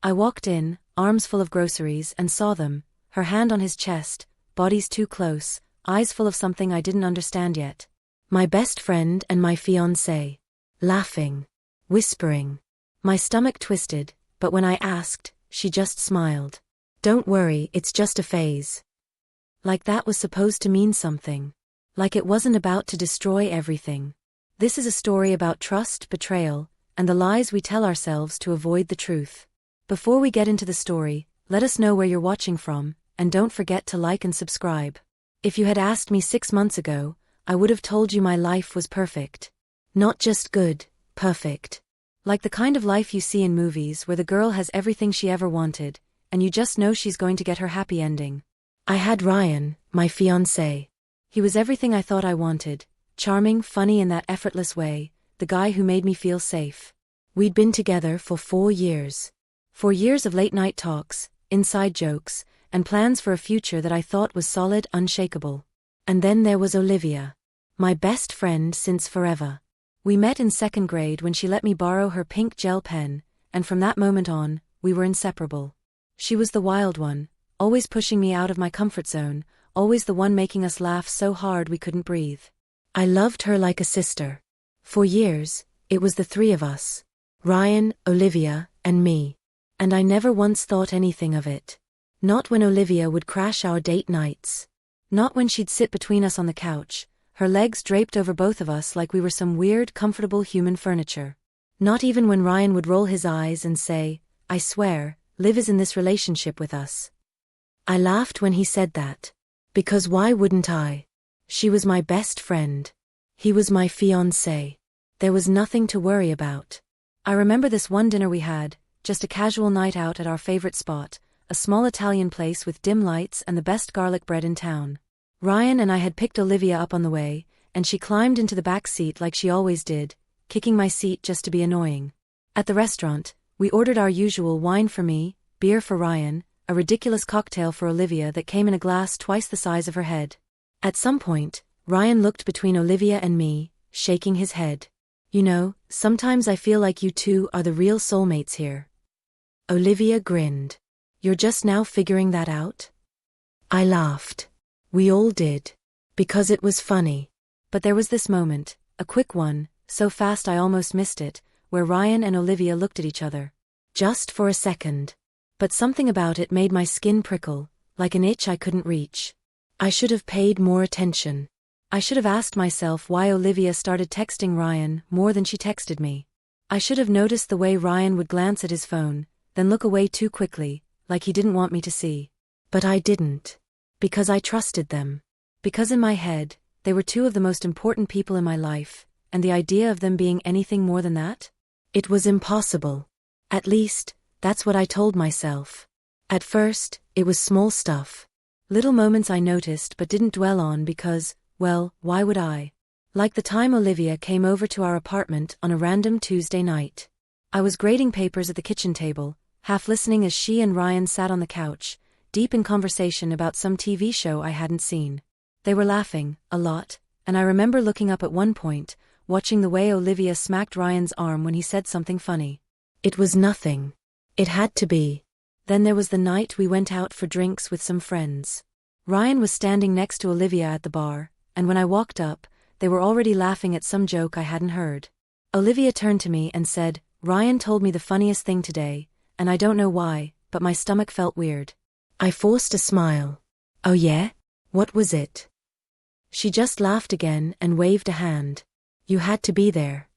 I walked in, arms full of groceries, and saw them, her hand on his chest, bodies too close, eyes full of something I didn't understand yet. My best friend and my fiancé. Laughing. Whispering. My stomach twisted, but when I asked, she just smiled. Don't worry, it's just a phase. Like that was supposed to mean something. Like it wasn't about to destroy everything. This is a story about trust, betrayal, and the lies we tell ourselves to avoid the truth. Before we get into the story, let us know where you're watching from, and don't forget to like and subscribe. If you had asked me 6 months ago, I would have told you my life was perfect. Not just good, perfect. Like the kind of life you see in movies where the girl has everything she ever wanted, and you just know she's going to get her happy ending. I had Ryan, my fiancé. He was everything I thought I wanted, charming, funny in that effortless way, the guy who made me feel safe. We'd been together for 4 years. 4 years of late-night talks, inside jokes, and plans for a future that I thought was solid, unshakable. And then there was Olivia. My best friend since forever. We met in 2nd grade when she let me borrow her pink gel pen, and from that moment on, we were inseparable. She was the wild one, always pushing me out of my comfort zone, always the one making us laugh so hard we couldn't breathe. I loved her like a sister. For years, it was the 3 of us. Ryan, Olivia, and me. And I never once thought anything of it. Not when Olivia would crash our date nights. Not when she'd sit between us on the couch, her legs draped over both of us like we were some weird, comfortable human furniture. Not even when Ryan would roll his eyes and say, I swear, Liv is in this relationship with us. I laughed when he said that. Because why wouldn't I? She was my best friend. He was my fiancé. There was nothing to worry about. I remember this one dinner we had, just a casual night out at our favorite spot, a small Italian place with dim lights and the best garlic bread in town. Ryan and I had picked Olivia up on the way, and she climbed into the back seat like she always did, kicking my seat just to be annoying. At the restaurant, we ordered our usual wine for me, beer for Ryan, a ridiculous cocktail for Olivia that came in a glass twice the size of her head. At some point, Ryan looked between Olivia and me, shaking his head. You know, sometimes I feel like you two are the real soulmates here. Olivia grinned. You're just now figuring that out? I laughed. We all did. Because it was funny. But there was this moment, a quick one, so fast I almost missed it, where Ryan and Olivia looked at each other. Just for a second. But something about it made my skin prickle, like an itch I couldn't reach. I should have paid more attention. I should have asked myself why Olivia started texting Ryan more than she texted me. I should have noticed the way Ryan would glance at his phone, then look away too quickly, like he didn't want me to see. But I didn't. Because I trusted them. Because in my head, they were 2 of the most important people in my life, and the idea of them being anything more than that? It was impossible. At least, that's what I told myself. At first, it was small stuff. Little moments I noticed but didn't dwell on because, well, why would I? Like the time Olivia came over to our apartment on a random Tuesday night. I was grading papers at the kitchen table, half listening as she and Ryan sat on the couch, deep in conversation about some TV show I hadn't seen. They were laughing, a lot, and I remember looking up at one point, watching the way Olivia smacked Ryan's arm when he said something funny. It was nothing. It had to be. Then there was the night we went out for drinks with some friends. Ryan was standing next to Olivia at the bar, and when I walked up, they were already laughing at some joke I hadn't heard. Olivia turned to me and said, Ryan told me the funniest thing today, and I don't know why, but my stomach felt weird. I forced a smile. Oh yeah? What was it? She just laughed again and waved a hand. You had to be there.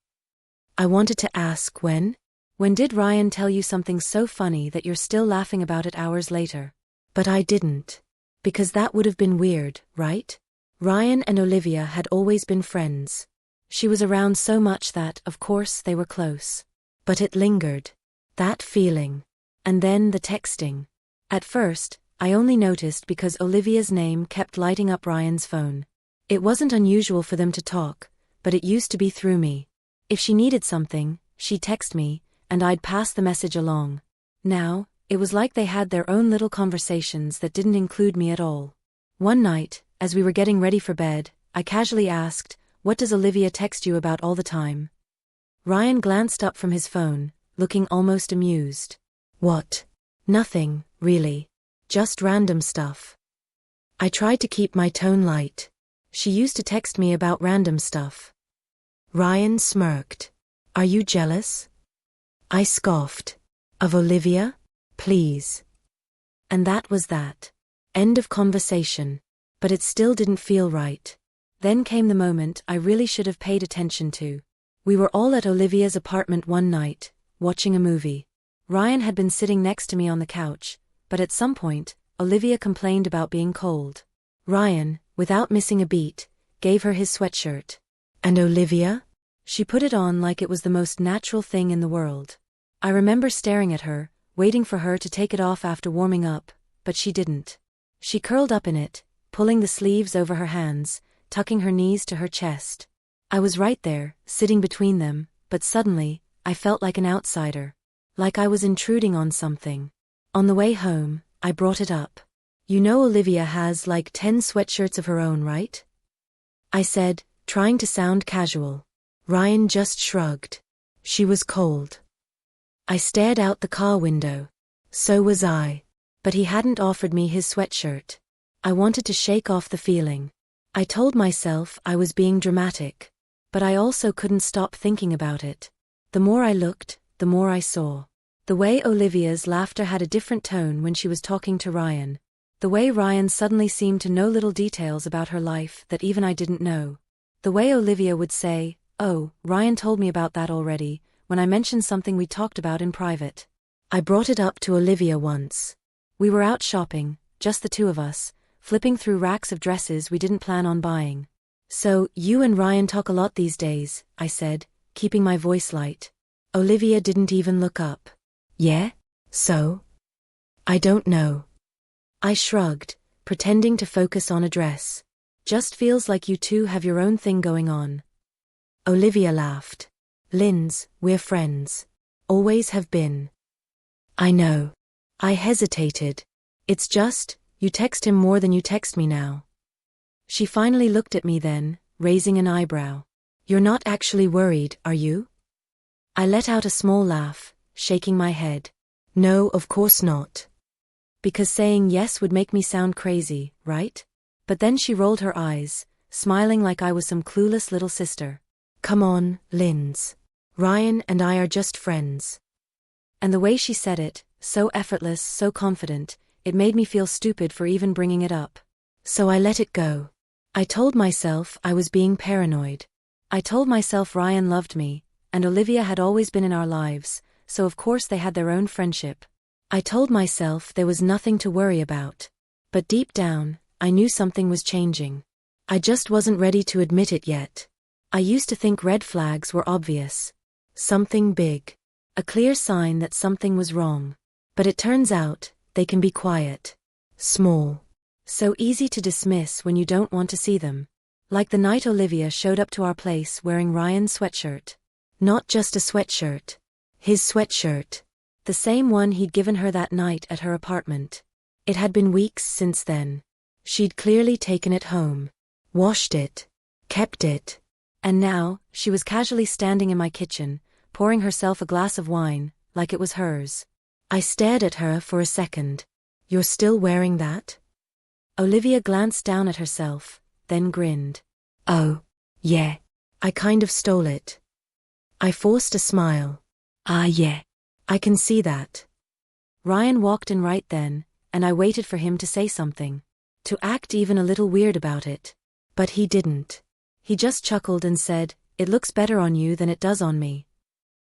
I wanted to ask when? When did Ryan tell you something so funny that you're still laughing about it hours later? But I didn't. Because that would have been weird, right? Ryan and Olivia had always been friends. She was around so much that, of course, they were close. But it lingered. That feeling. And then the texting. At first, I only noticed because Olivia's name kept lighting up Ryan's phone. It wasn't unusual for them to talk, but it used to be through me. If she needed something, she'd text me, and I'd pass the message along. Now, it was like they had their own little conversations that didn't include me at all. One night, as we were getting ready for bed, I casually asked, "What does Olivia text you about all the time?" Ryan glanced up from his phone, looking almost amused. What? Nothing, really. Just random stuff. I tried to keep my tone light. She used to text me about random stuff. Ryan smirked. Are you jealous? I scoffed. Of Olivia? Please. And that was that. End of conversation. But it still didn't feel right. Then came the moment I really should have paid attention to. We were all at Olivia's apartment one night, watching a movie. Ryan had been sitting next to me on the couch, but at some point, Olivia complained about being cold. Ryan, without missing a beat, gave her his sweatshirt. And Olivia? She put it on like it was the most natural thing in the world. I remember staring at her, waiting for her to take it off after warming up, but she didn't. She curled up in it, pulling the sleeves over her hands, tucking her knees to her chest. I was right there, sitting between them, but suddenly, I felt like an outsider. Like I was intruding on something. On the way home, I brought it up. You know Olivia has like 10 sweatshirts of her own, right? I said, trying to sound casual. Ryan just shrugged. She was cold. I stared out the car window. So was I. But he hadn't offered me his sweatshirt. I wanted to shake off the feeling. I told myself I was being dramatic. But I also couldn't stop thinking about it. The more I looked, the more I saw. The way Olivia's laughter had a different tone when she was talking to Ryan. The way Ryan suddenly seemed to know little details about her life that even I didn't know. The way Olivia would say, "Oh, Ryan told me about that already," when I mentioned something we talked about in private. I brought it up to Olivia once. We were out shopping, just the two of us, flipping through racks of dresses we didn't plan on buying. So, you and Ryan talk a lot these days, I said, keeping my voice light. Olivia didn't even look up. Yeah? So? I don't know. I shrugged, pretending to focus on a dress. Just feels like you two have your own thing going on. Olivia laughed. Linz, we're friends. Always have been. I know. I hesitated. It's just, you text him more than you text me now. She finally looked at me then, raising an eyebrow. You're not actually worried, are you? I let out a small laugh, shaking my head. No, of course not. Because saying yes would make me sound crazy, right? But then she rolled her eyes, smiling like I was some clueless little sister. Come on, Linz. Ryan and I are just friends. And the way she said it, so effortless, so confident, it made me feel stupid for even bringing it up. So I let it go. I told myself I was being paranoid. I told myself Ryan loved me, and Olivia had always been in our lives, so of course they had their own friendship. I told myself there was nothing to worry about. But deep down, I knew something was changing. I just wasn't ready to admit it yet. I used to think red flags were obvious. Something big. A clear sign that something was wrong. But it turns out, they can be quiet. Small. So easy to dismiss when you don't want to see them. Like the night Olivia showed up to our place wearing Ryan's sweatshirt. Not just a sweatshirt. His sweatshirt. The same one he'd given her that night at her apartment. It had been weeks since then. She'd clearly taken it home. Washed it. Kept it. And now, she was casually standing in my kitchen, pouring herself a glass of wine, like it was hers. I stared at her for a second. You're still wearing that? Olivia glanced down at herself, then grinned. Oh, yeah. I kind of stole it. I forced a smile. Ah, yeah. I can see that. Ryan walked in right then, and I waited for him to say something. To act even a little weird about it. But he didn't. He just chuckled and said, "It looks better on you than it does on me."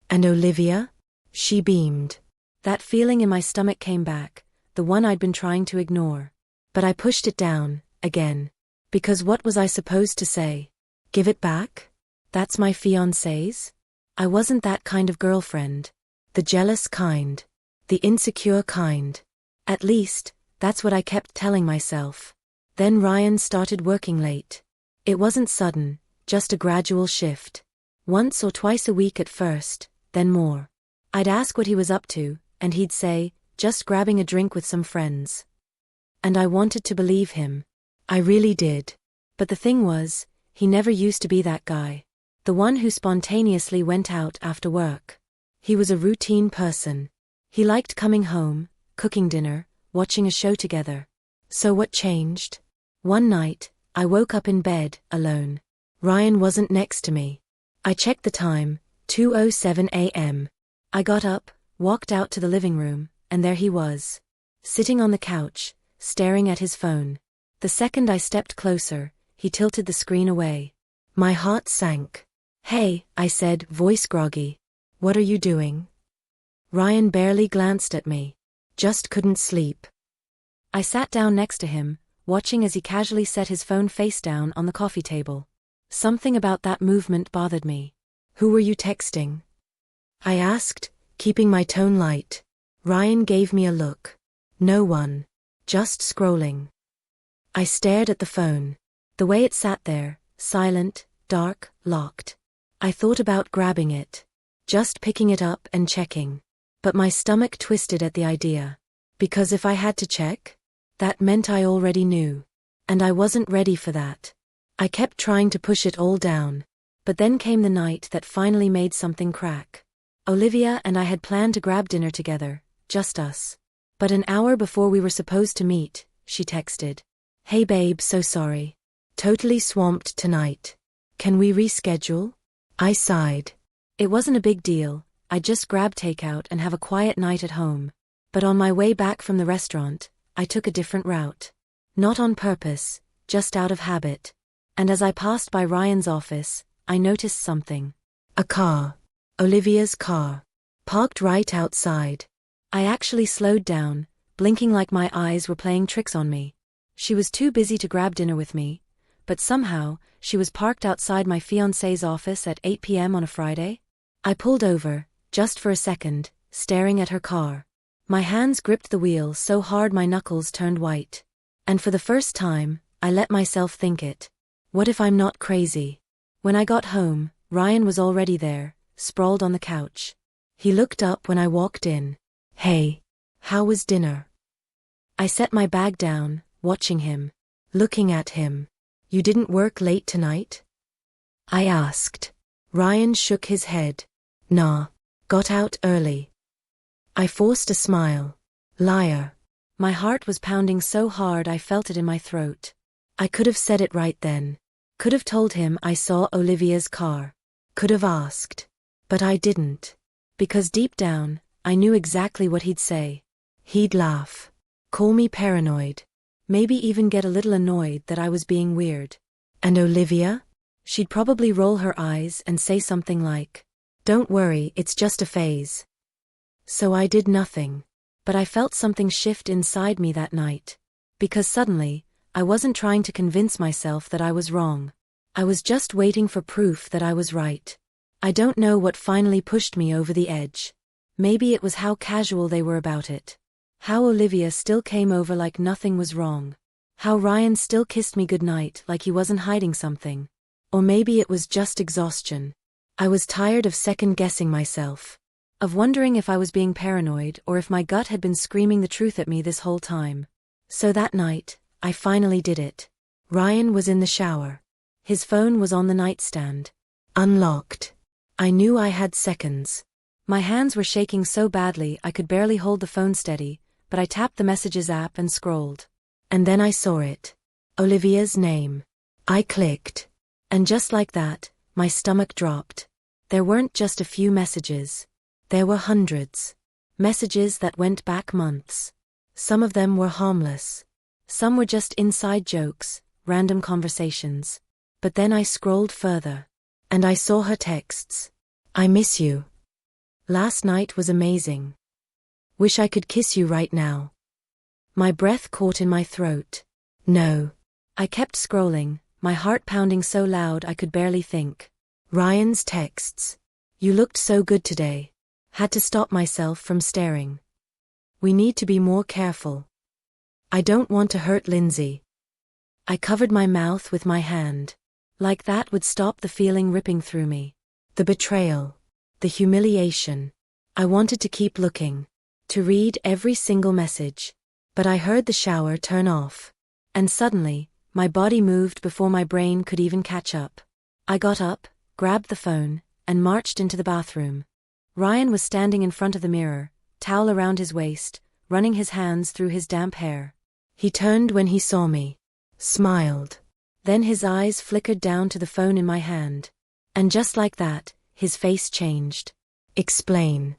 And Olivia? She beamed. That feeling in my stomach came back, the one I'd been trying to ignore. But I pushed it down, again. Because what was I supposed to say? Give it back? That's my fiancé's? I wasn't that kind of girlfriend. The jealous kind. The insecure kind. At least, that's what I kept telling myself. Then Ryan started working late. It wasn't sudden, just a gradual shift. Once or twice a week at first, then more. I'd ask what he was up to, and he'd say, just grabbing a drink with some friends. And I wanted to believe him. I really did. But the thing was, he never used to be that guy. The one who spontaneously went out after work. He was a routine person. He liked coming home, cooking dinner, watching a show together. So what changed? One night, I woke up in bed, alone. Ryan wasn't next to me. I checked the time, 2:07 a.m. I got up, walked out to the living room, and there he was. Sitting on the couch, staring at his phone. The second I stepped closer, he tilted the screen away. My heart sank. "Hey," I said, voice groggy. "What are you doing?" Ryan barely glanced at me. "Just couldn't sleep." I sat down next to him, watching as he casually set his phone face down on the coffee table. Something about that movement bothered me. "Who were you texting?" I asked, keeping my tone light. Ryan gave me a look. "No one. Just scrolling." I stared at the phone. The way it sat there, silent, dark, locked. I thought about grabbing it. Just picking it up and checking. But my stomach twisted at the idea. Because if I had to check, that meant I already knew. And I wasn't ready for that. I kept trying to push it all down. But then came the night that finally made something crack. Olivia and I had planned to grab dinner together, just us. But an hour before we were supposed to meet, she texted. "Hey babe, so sorry. Totally swamped tonight. Can we reschedule?" I sighed. It wasn't a big deal. I'd just grab takeout and have a quiet night at home. But on my way back from the restaurant, I took a different route. Not on purpose, just out of habit. And as I passed by Ryan's office, I noticed something. A car. Olivia's car. Parked right outside. I actually slowed down, blinking like my eyes were playing tricks on me. She was too busy to grab dinner with me, but somehow, she was parked outside my fiancé's office at 8 p.m. on a Friday. I pulled over, just for a second, staring at her car. My hands gripped the wheel so hard my knuckles turned white. And for the first time, I let myself think it. What if I'm not crazy? When I got home, Ryan was already there, sprawled on the couch. He looked up when I walked in. "Hey, how was dinner?" I set my bag down, watching him. Looking at him. "You didn't work late tonight?" I asked. Ryan shook his head. "Nah, got out early." I forced a smile. Liar. My heart was pounding so hard I felt it in my throat. I could have said it right then. Could have told him I saw Olivia's car. Could have asked. But I didn't. Because deep down, I knew exactly what he'd say. He'd laugh. Call me paranoid. Maybe even get a little annoyed that I was being weird. And Olivia? She'd probably roll her eyes and say something like, "Don't worry, it's just a phase." So I did nothing. But I felt something shift inside me that night. Because suddenly, I wasn't trying to convince myself that I was wrong. I was just waiting for proof that I was right. I don't know what finally pushed me over the edge. Maybe it was how casual they were about it. How Olivia still came over like nothing was wrong. How Ryan still kissed me goodnight like he wasn't hiding something. Or maybe it was just exhaustion. I was tired of second-guessing myself. Of wondering if I was being paranoid or if my gut had been screaming the truth at me this whole time. So that night, I finally did it. Ryan was in the shower. His phone was on the nightstand. Unlocked. I knew I had seconds. My hands were shaking so badly I could barely hold the phone steady, but I tapped the Messages app and scrolled. And then I saw it. Olivia's name. I clicked. And just like that, my stomach dropped. There weren't just a few messages. There were hundreds. Messages that went back months. Some of them were harmless. Some were just inside jokes, random conversations. But then I scrolled further. And I saw her texts. "I miss you. Last night was amazing. Wish I could kiss you right now." My breath caught in my throat. No. I kept scrolling, my heart pounding so loud I could barely think. Ryan's texts. "You looked so good today." Had to stop myself from staring. "We need to be more careful. I don't want to hurt Lindsay." I covered my mouth with my hand. Like that would stop the feeling ripping through me. The betrayal. The humiliation. I wanted to keep looking. To read every single message. But I heard the shower turn off. And suddenly, my body moved before my brain could even catch up. I got up, grabbed the phone, and marched into the bathroom. Ryan was standing in front of the mirror, towel around his waist, running his hands through his damp hair. He turned when he saw me, smiled. Then his eyes flickered down to the phone in my hand. And just like that, his face changed. Explain.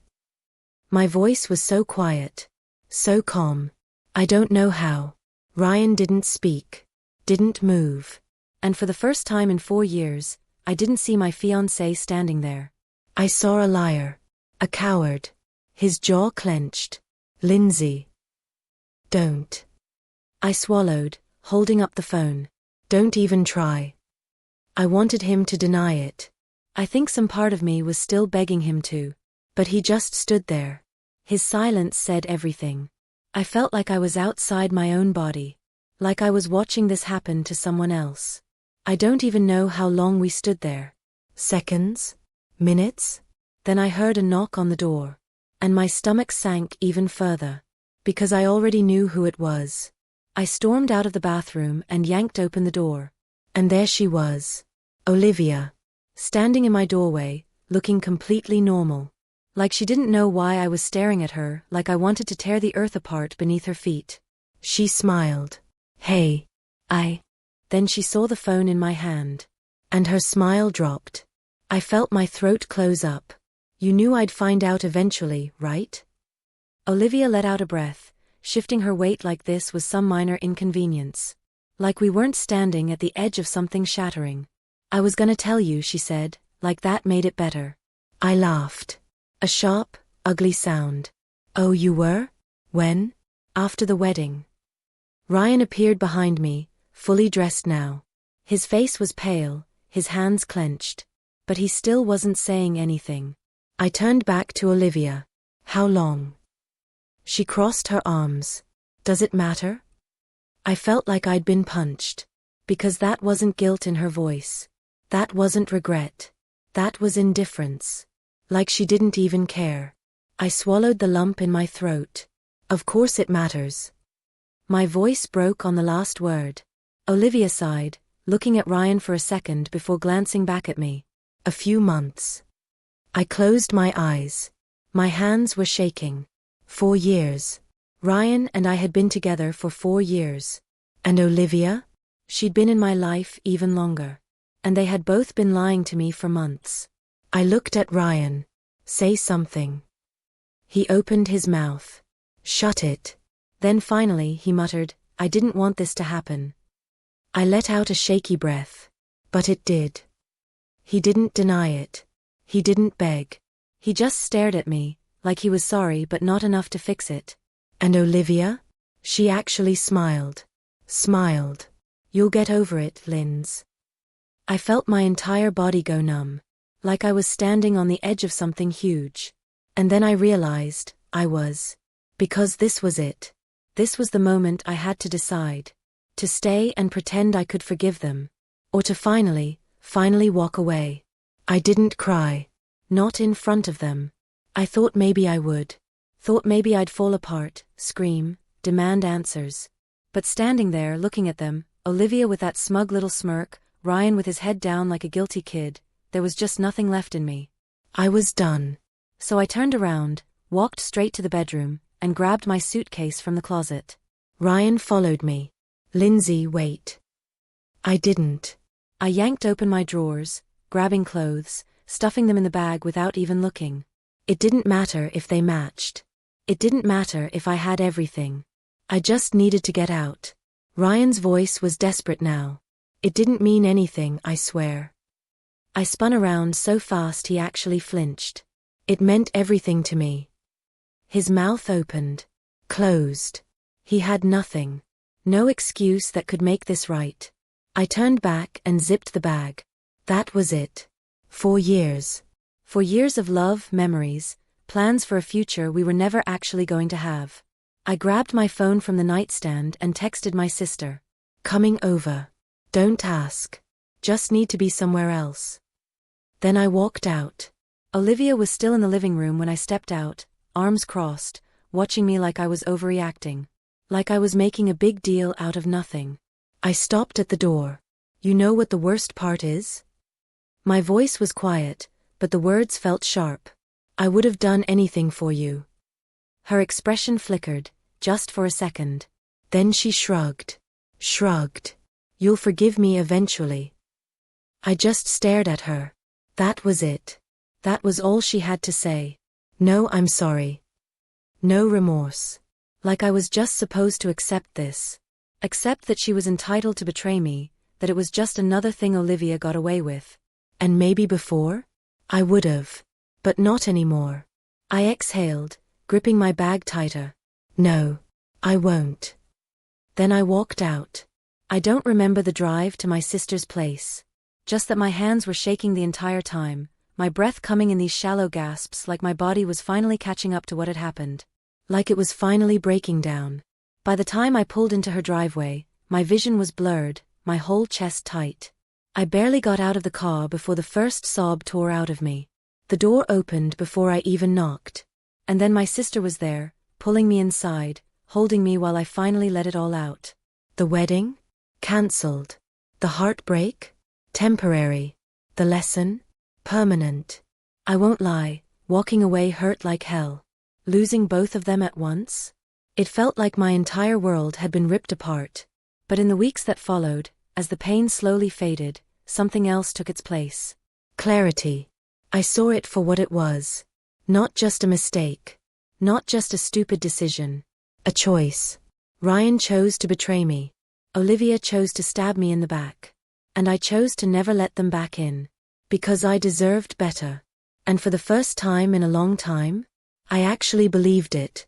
My voice was so quiet, so calm. I don't know how. Ryan didn't speak, didn't move. And for the first time in 4 years, I didn't see my fiancé standing there. I saw a liar, a coward. His jaw clenched. Lindsay. Don't. I swallowed, holding up the phone. Don't even try. I wanted him to deny it. I think some part of me was still begging him to. But he just stood there. His silence said everything. I felt like I was outside my own body. Like I was watching this happen to someone else. I don't even know how long we stood there. Seconds? Minutes? Then I heard a knock on the door. And my stomach sank even further. Because I already knew who it was. I stormed out of the bathroom and yanked open the door. And there she was. Olivia. Standing in my doorway, looking completely normal. Like she didn't know why I was staring at her, like I wanted to tear the earth apart beneath her feet. She smiled. Hey. Then she saw the phone in my hand. And her smile dropped. I felt my throat close up. You knew I'd find out eventually, right? Olivia let out a breath. Shifting her weight like this was some minor inconvenience. Like we weren't standing at the edge of something shattering. I was gonna tell you, she said, like that made it better. I laughed. A sharp, ugly sound. Oh, you were? When? After the wedding. Ryan appeared behind me, fully dressed now. His face was pale, his hands clenched. But he still wasn't saying anything. I turned back to Olivia. How long? She crossed her arms. Does it matter? I felt like I'd been punched. Because that wasn't guilt in her voice. That wasn't regret. That was indifference. Like she didn't even care. I swallowed the lump in my throat. Of course it matters. My voice broke on the last word. Olivia sighed, looking at Ryan for a second before glancing back at me. A few months. I closed my eyes. My hands were shaking. 4 years. Ryan and I had been together for 4 years. And Olivia? She'd been in my life even longer. And they had both been lying to me for months. I looked at Ryan. Say something. He opened his mouth. Shut it. Then finally he muttered, I didn't want this to happen. I let out a shaky breath. But it did. He didn't deny it. He didn't beg. He just stared at me, like he was sorry but not enough to fix it. And Olivia? She actually smiled. Smiled. You'll get over it, Linz. I felt my entire body go numb. Like I was standing on the edge of something huge. And then I realized, I was. Because this was it. This was the moment I had to decide. To stay and pretend I could forgive them. Or to finally walk away. I didn't cry. Not in front of them. I thought maybe I would. Thought maybe I'd fall apart, scream, demand answers. But standing there looking at them, Olivia with that smug little smirk, Ryan with his head down like a guilty kid, there was just nothing left in me. I was done. So I turned around, walked straight to the bedroom, and grabbed my suitcase from the closet. Ryan followed me. Lindsay, wait. I didn't. I yanked open my drawers, grabbing clothes, stuffing them in the bag without even looking. It didn't matter if they matched. It didn't matter if I had everything. I just needed to get out. Ryan's voice was desperate now. It didn't mean anything, I swear. I spun around so fast he actually flinched. It meant everything to me. His mouth opened. Closed. He had nothing. No excuse that could make this right. I turned back and zipped the bag. That was it. 4 years. 4 years of love, memories, plans for a future we were never actually going to have. I grabbed my phone from the nightstand and texted my sister. Coming over. Don't ask. Just need to be somewhere else. Then I walked out. Olivia was still in the living room when I stepped out, arms crossed, watching me like I was overreacting. Like I was making a big deal out of nothing. I stopped at the door. You know what the worst part is? My voice was quiet, but the words felt sharp. I would have done anything for you. Her expression flickered, just for a second. Then she shrugged. You'll forgive me eventually. I just stared at her. That was it. That was all she had to say. No, I'm sorry. No remorse. Like I was just supposed to accept this. Accept that she was entitled to betray me, that it was just another thing Olivia got away with. And maybe before? I would've. But not anymore. I exhaled, gripping my bag tighter. No. I won't. Then I walked out. I don't remember the drive to my sister's place. Just that my hands were shaking the entire time, my breath coming in these shallow gasps like my body was finally catching up to what had happened. Like it was finally breaking down. By the time I pulled into her driveway, my vision was blurred, my whole chest tight. I barely got out of the car before the first sob tore out of me. The door opened before I even knocked. And then my sister was there, pulling me inside, holding me while I finally let it all out. The wedding? Cancelled. The heartbreak? Temporary. The lesson? Permanent. I won't lie, walking away hurt like hell. Losing both of them at once? It felt like my entire world had been ripped apart. But in the weeks that followed, as the pain slowly faded, something else took its place. Clarity. I saw it for what it was. Not just a mistake. Not just a stupid decision. A choice. Ryan chose to betray me. Olivia chose to stab me in the back. And I chose to never let them back in. Because I deserved better. And for the first time in a long time, I actually believed it.